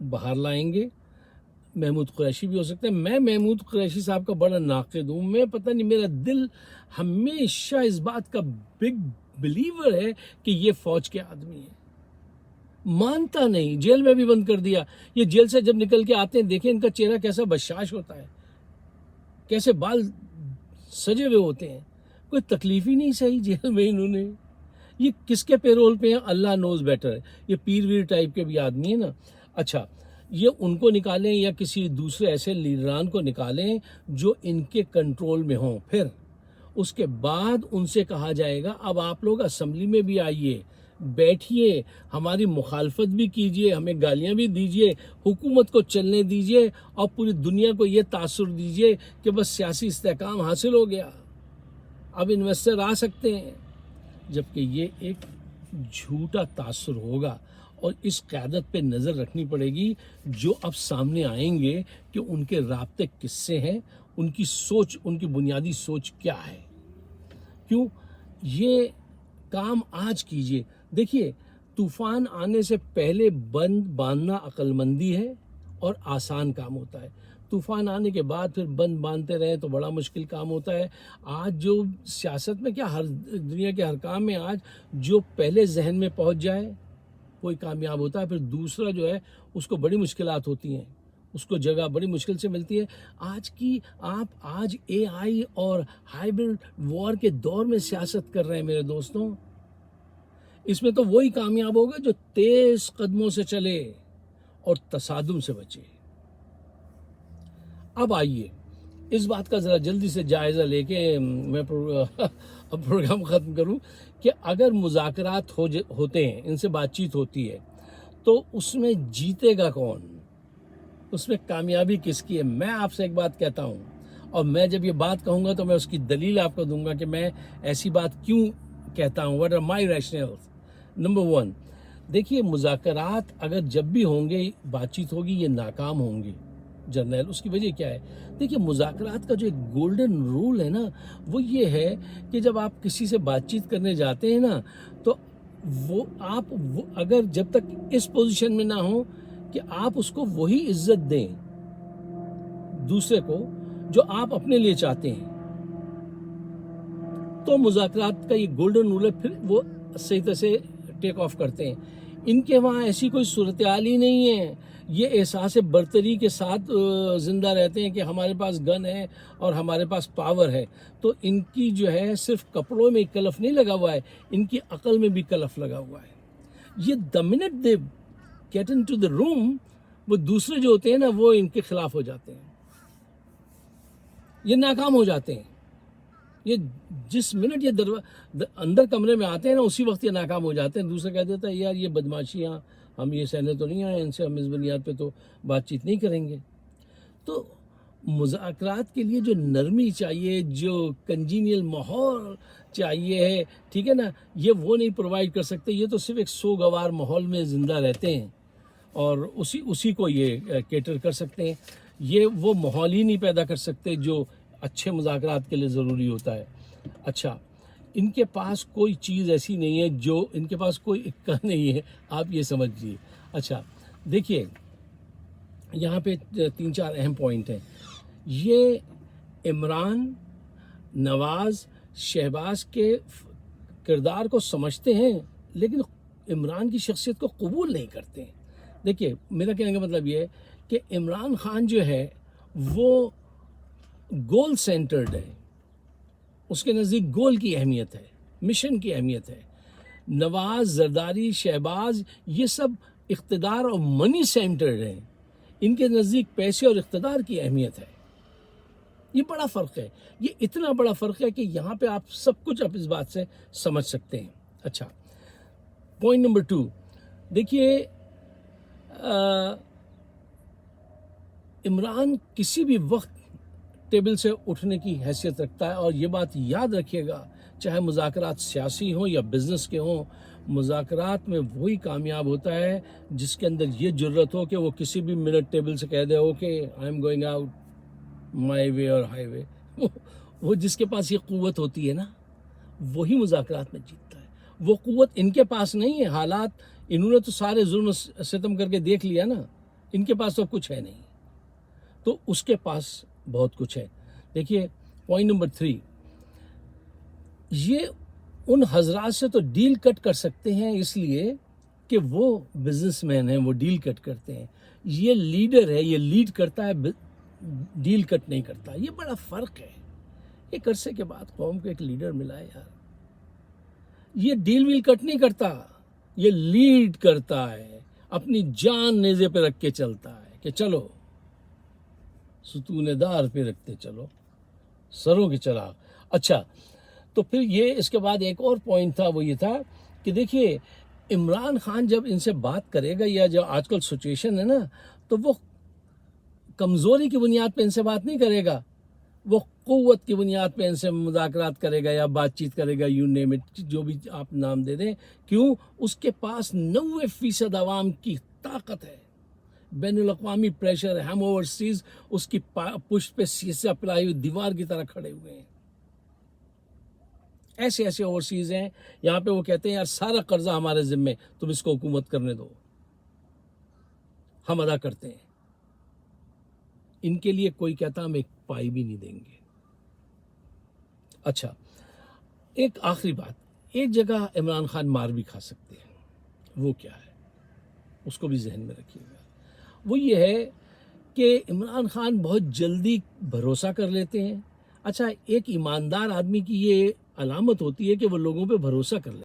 باہر لائیں گے. محمود قریشی بھی ہو سکتے ہیں. میں محمود قریشی صاحب کا بڑا ناقد ہوں. میں پتہ نہیں میرا دل ہمیشہ اس بات کا بگ بلیور ہے کہ یہ فوج کے آدمی ہیں. مانتا نہیں. جیل میں بھی بند کر دیا. یہ جیل سے جب نکل کے آتے ہیں دیکھیں ان کا چہرہ کیسا بشاش ہوتا ہے, کیسے بال سجے ہوئے ہوتے ہیں. کوئی تکلیف ہی نہیں سہی جیل میں انہوں نے. یہ کس کے پیرول پہ ہیں اللہ نوز بیٹر ہے. یہ پیر ویر ٹائپ کے بھی آدمی ہیں نا. اچھا یہ ان کو نکالیں یا کسی دوسرے ایسے لیڈران کو نکالیں جو ان کے کنٹرول میں ہوں. پھر اس کے بعد ان سے کہا جائے گا اب آپ لوگ اسمبلی میں بھی آئیے, بیٹھیے, ہماری مخالفت بھی کیجیے, ہمیں گالیاں بھی دیجیے, حکومت کو چلنے دیجیے اور پوری دنیا کو یہ تاثر دیجیے کہ بس سیاسی استحکام حاصل ہو گیا, اب انویسٹر آ سکتے ہیں. جبکہ یہ ایک جھوٹا تاثر ہوگا اور اس قیادت پہ نظر رکھنی پڑے گی جو اب سامنے آئیں گے کہ ان کے رابطے کس سے ہیں, ان کی سوچ, ان کی بنیادی سوچ کیا ہے. کیوں یہ کام آج کیجئے. دیکھیے طوفان آنے سے پہلے بند باندھنا عقل مندی ہے اور آسان کام ہوتا ہے. طوفان آنے کے بعد پھر بند باندھتے رہیں تو بڑا مشکل کام ہوتا ہے. آج جو سیاست میں کیا ہر دنیا کے ہر کام میں آج جو پہلے ذہن میں پہنچ جائے کوئی کامیاب ہوتا ہے, پھر دوسرا جو ہے اس کو بڑی مشکلات ہوتی ہیں, اس کو جگہ بڑی مشکل سے ملتی ہے. آج اے آئی اور ہائیبرڈ وار کے دور میں سیاست کر رہے ہیں میرے دوستوں. اس میں تو وہی کامیاب ہوگا جو تیز قدموں سے چلے اور تصادم سے بچے. اب آئیے اس بات کا ذرا جلدی سے جائزہ لے کے میں اب پروگرام ختم کروں کہ اگر مذاکرات ہوتے ہیں, ان سے بات چیت ہوتی ہے, تو اس میں جیتے گا کون, اس میں کامیابی کس کی ہے. میں آپ سے ایک بات کہتا ہوں اور میں جب یہ بات کہوں گا تو میں اس کی دلیل آپ کو دوں گا کہ میں ایسی بات کیوں کہتا ہوں. What are my rationales. Number 1, دیکھیے مذاکرات اگر جب بھی ہوں گے, بات چیت ہوگی, یہ ناکام ہوں گی جرنیل. اس کی وجہ کیا ہے؟ دیکھیے مذاکرات کا جو ایک گولڈن رول ہے نا وہ یہ ہے کہ جب آپ کسی سے بات چیت کرنے جاتے ہیں نا تو آپ اگر جب تک اس پوزیشن میں نہ ہوں کہ آپ اس کو وہی عزت دیں دوسرے کو جو آپ اپنے لیے چاہتے ہیں, تو مذاکرات کا یہ گولڈن رول ہے. پھر وہ صحیح طرح سے ٹیک آف کرتے ہیں. ان کے وہاں ایسی کوئی صورتحال ہی نہیں ہے. یہ احساس برتری کے ساتھ زندہ رہتے ہیں کہ ہمارے پاس گن ہے اور ہمارے پاس پاور ہے. تو ان کی جو ہے صرف کپڑوں میں کلف نہیں لگا ہوا ہے, ان کی عقل میں بھی کلف لگا ہوا ہے. یہ the minute they get into the room, وہ دوسرے جو ہوتے ہیں نا وہ ان کے خلاف ہو جاتے ہیں, یہ ناکام ہو جاتے ہیں. یہ جس منٹ یہ اندر کمرے میں آتے ہیں نا اسی وقت یہ ناکام ہو جاتے ہیں. دوسرا کہہ دیتا ہے یار یہ بدماشیاں ہم یہ سہنے تو نہیں آئے, ان سے ہم اس بنیاد پہ تو بات چیت نہیں کریں گے. تو مذاکرات کے لیے جو نرمی چاہیے, جو کنجینیل ماحول چاہیے ہے, ٹھیک ہے نا, یہ وہ نہیں پرووائڈ کر سکتے. یہ تو صرف ایک سوگوار ماحول میں زندہ رہتے ہیں اور اسی کو یہ کیٹر کر سکتے ہیں. یہ وہ ماحول ہی نہیں پیدا کر سکتے جو اچھے مذاکرات کے لیے ضروری ہوتا ہے. اچھا ان کے پاس کوئی چیز ایسی نہیں ہے جو ان کے پاس کوئی اکا نہیں ہے, آپ یہ سمجھ لیجیے. اچھا دیکھیے یہاں پہ 3-4 اہم پوائنٹ ہیں. یہ عمران, نواز, شہباز کے کردار کو سمجھتے ہیں لیکن عمران کی شخصیت کو قبول نہیں کرتے ہیں. دیکھیے میرا کہنے کا مطلب یہ ہے کہ عمران خان جو ہے وہ گول سینٹرڈ ہے, اس کے نزدیک گول کی اہمیت ہے, مشن کی اہمیت ہے. نواز, زرداری, شہباز یہ سب اقتدار اور منی سینٹرڈ ہیں, ان کے نزدیک پیسے اور اقتدار کی اہمیت ہے. یہ بڑا فرق ہے, یہ اتنا بڑا فرق ہے کہ یہاں پہ آپ سب کچھ آپ اس بات سے سمجھ سکتے ہیں. اچھا پوائنٹ نمبر 2, دیکھیے عمران کسی بھی وقت ٹیبل سے اٹھنے کی حیثیت رکھتا ہے, اور یہ بات یاد رکھیے گا چاہے مذاکرات سیاسی ہوں یا بزنس کے ہوں, مذاکرات میں وہی کامیاب ہوتا ہے جس کے اندر یہ جرت ہو کہ وہ کسی بھی منٹ ٹیبل سے کہہ دے okay I am going out my way اور ہائی وے. وہ جس کے پاس یہ قوت ہوتی ہے نا وہی مذاکرات میں جیتتا ہے. وہ قوت ان کے پاس نہیں ہے. حالات انہوں نے تو سارے ظلم ستم کر کے دیکھ لیا نا, ان کے پاس تو کچھ ہے نہیں، تو اس کے پاس بہت کچھ ہے. دیکھیے پوائنٹ نمبر 3، یہ ان حضرات سے تو ڈیل کٹ کر سکتے ہیں اس لیے کہ وہ بزنس مین ہیں، وہ ڈیل کٹ کرتے ہیں. یہ لیڈر ہے، یہ لیڈ کرتا ہے، ڈیل کٹ نہیں کرتا. یہ بڑا فرق ہے. ایک عرصے کے بعد قوم کو ایک لیڈر ملا ہے یار. یہ ڈیل ویل کٹ نہیں کرتا، یہ لیڈ کرتا ہے، اپنی جان نیزے پہ رکھ کے چلتا ہے کہ چلو ستون دار پہ رکھتے چلو، سروں کی چراغ. اچھا، تو پھر یہ اس کے بعد ایک اور پوائنٹ تھا، وہ یہ تھا کہ دیکھیے عمران خان جب ان سے بات کرے گا، یا جو آج کل سچویشن ہے نا، تو وہ کمزوری کی بنیاد پہ ان سے بات نہیں کرے گا، وہ قوت کی بنیاد پہ ان سے مذاکرات کرے گا یا بات چیت کرے گا، یو نیم اٹ، جو بھی آپ نام دے دیں. کیوں؟ اس کے پاس 90% عوام کی طاقت ہے، بین الاقوامی پریشر ہے، ہم اوورسیز اس کی پشت پہ سیسہ پلائی ہوئی دیوار کی طرح کھڑے ہوئے ہیں. ایسے ایسے اوورسیز ہیں یہاں پہ وہ کہتے ہیں یار سارا قرضہ ہمارے ذمے، تم اس کو حکومت کرنے دو، ہم ادا کرتے ہیں. ان کے لیے کوئی کہتا ہم ایک پائی بھی نہیں دیں گے. اچھا، ایک آخری بات، ایک جگہ عمران خان مار بھی کھا سکتے ہیں. وہ کیا ہے؟ اس کو بھی ذہن میں رکھیے گا. وہ یہ ہے کہ عمران خان بہت جلدی بھروسہ کر لیتے ہیں. اچھا، ایک ایماندار آدمی کی یہ علامت ہوتی ہے کہ وہ لوگوں پہ بھروسہ کر لے.